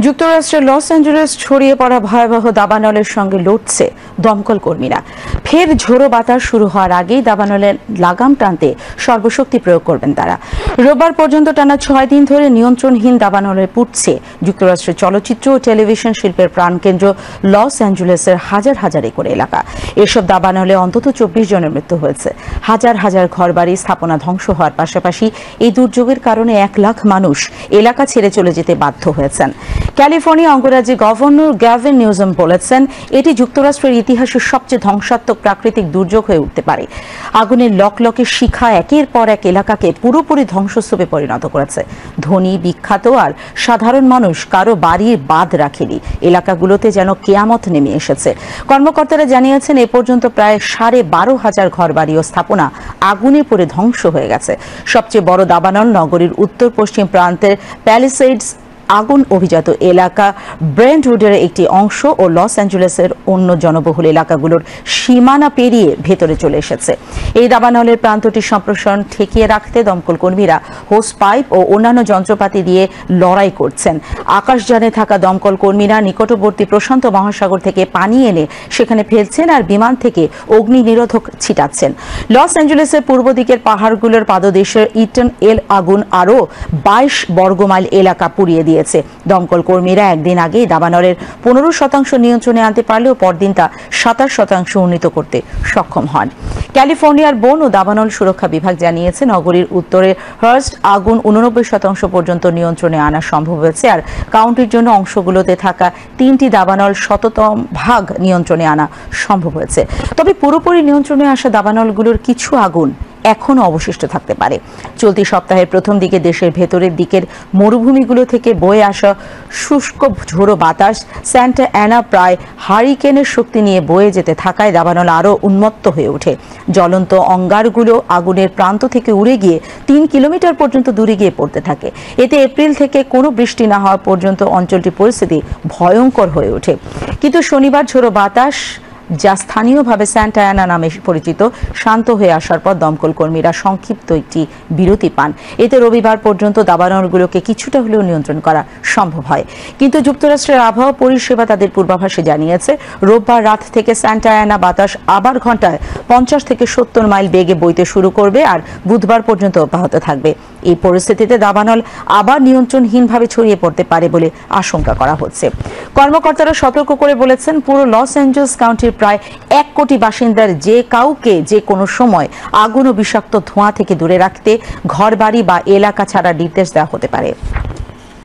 যুক্তরাষ্ট্রের Los Angeles ছড়িয়ে পড়া ভয়াবহ দাবানলের সঙ্গে লড়ছে দমকল কর্মীরা। ফের ঝোড়ো বাতাস শুরু হওয়ার আগেই দাবানলের লাগাম টানতে সর্বশক্তি প্রয়োগ করবেন তারা। রোববার পর্যন্ত টানা 6 দিন ধরে নিয়ন্ত্রণহীন দাবানলে পুড়ছে যুক্তরাষ্ট্রের চলচ্চিত্র ও টেলিভিশন শিল্পের প্রাণকেন্দ্র লস অ্যাঞ্জেলেসের হাজার হাজার একর এলাকা। এসব দাবানলে অন্তত 24 জনের মৃত্যু হয়েছে। হাজার হাজার ঘরবাড়ি স্থাপনা ধ্বংস হওয়ার পাশাপাশি এই দুর্যোগের কারণে 1 লাখ মানুষ এলাকা ছেড়ে চলে যেতে বাধ্য হয়েছেন। ক্যালিফোর্নিয়া অঙ্গরাজ্যের গভর্নর গ্যাভিন নিউজম বলেছেন, এটি যুক্তরাষ্ট্রের ইতিহাসের সবচেয়ে ধ্বংসাত্মক প্রাকৃতিক দুর্যোগ হয়ে উঠতে পারে। আগুনের লকলকে শিখা একের পর এক এলাকাকে পুরোপুরি ধ্বংসস্তূপে পরিণত করেছে। ধনী, বিখ্যাত আর সাধারণ মানুষ কারো বাড়ির বাদ রাখেনি। এলাকাগুলোতে যেন কেয়ামত নেমে এসেছে। কর্মকর্তারা জানিয়েছেন, এ পর্যন্ত প্রায় 12,500 ঘরবাড়ি ও স্থাপনা আগুনে পড়ে ধ্বংস হয়ে গেছে। সবচেয়ে বড় দাবানল নগরীর উত্তর পশ্চিম প্রান্তের প্যালিসেডস আগুন অভিজাত এলাকা ব্রেন্টউডের একটি অংশ ও লস অ্যাঞ্জেলেসের অন্য জনবহুল এলাকাগুলোর সীমানা পেরিয়ে ভেতরে চলে এসেছে। এই দাবানলের প্রান্তটি সম্প্রসারণ ঠেকিয়ে রাখতে দমকল কর্মীরা হোস পাইপ ও অন্যান্য যন্ত্রপাতি দিয়ে লড়াই করছেন। আকাশযানে থাকা দমকল কর্মীরা নিকটবর্তী প্রশান্ত মহাসাগর থেকে পানি এনে সেখানে ফেলছেন আর বিমান থেকে অগ্নি নিরোধক ছিটাচ্ছেন। লস অ্যাঞ্জেলেসের পূর্ব দিকের পাহাড়গুলোর পাদদেশের ইটন এল আগুন আরও 22 বর্গমাইল এলাকা পুড়িয়ে দিয়েছে। দমকল কর্মীরা একদিন আগেই দাবানলের 15% নিয়ন্ত্রণে আনতে পারলেও পরদিন তা 27% উন্নীত করতে সক্ষম হন। ক্যালিফোর্নিয়ার বন ও দাবানল সুরক্ষা বিভাগ জানিয়েছে, নগরীর উত্তরে হার্স্ট আগুন 89% পর্যন্ত নিয়ন্ত্রণে আনা সম্ভব হয়েছে আর কাউন্টির জন্য অংশগুলোতে থাকা 3টি দাবানল 100% নিয়ন্ত্রণে আনা সম্ভব হয়েছে। তবে পুরোপুরি নিয়ন্ত্রণে আসা দাবানলগুলোর কিছু আগুন এখনও অবশিষ্ট থাকতে পারে। চলতি সপ্তাহের প্রথম দিকে দেশের ভেতরের দিকের মরুভূমিগুলো থেকে বয়ে আসা শুষ্ক ঝোড়ো বাতাস স্যান্টা অ্যানা প্রায় হারিকেনের শক্তি নিয়ে বয়ে যেতে থাকায় দাবানল আরও উন্মত্ত হয়ে ওঠে। জ্বলন্ত অঙ্গারগুলো আগুনের প্রান্ত থেকে উড়ে গিয়ে 3 কিলোমিটার পর্যন্ত দূরে গিয়ে পড়তে থাকে। এতে এপ্রিল থেকে কোনো বৃষ্টি না হওয়া পর্যন্ত অঞ্চলটির পরিস্থিতি ভয়ঙ্কর হয়ে ওঠে। কিন্তু শনিবার ঝোড়ো বাতাস, যা স্থানীয়ভাবে স্যান্টা অ্যানা নামে পরিচিত, শান্ত হয়ে আসার পর দমকল কর্মীরা সংক্ষিপ্ত একটি বিরতি পান। এতে রবিবার পর্যন্ত দাবানলগুলোকে কিছুটা হলেও নিয়ন্ত্রণ করা সম্ভব হয়। কিন্তু যুক্তরাষ্ট্রের আবহাওয়া পরিষেবা তাদের পূর্বাভাসে জানিয়েছে, রোববার রাত থেকে স্যান্টা অ্যানা বাতাস আবার ঘন্টায় 50 থেকে 70 মাইল বেগে বইতে শুরু করবে আর বুধবার পর্যন্ত অব্যাহত থাকবে। এই পরিস্থিতিতে দাবানল আবার নিয়ন্ত্রণহীনভাবে ছড়িয়ে পড়তে পারে বলে আশঙ্কা করা হচ্ছে। কর্মকর্তারা সতর্ক করে বলেছেন, পুরো লস অ্যাঞ্জেলেস কাউন্টির প্রায় 1 কোটি বাসিন্দার যে কাউকে যে কোনো সময় আগুন ও বিষাক্ত ধোঁয়া থেকে দূরে রাখতে ঘরবাড়ি বা এলাকা ছাড়ার নির্দেশ দেওয়া হতে পারে।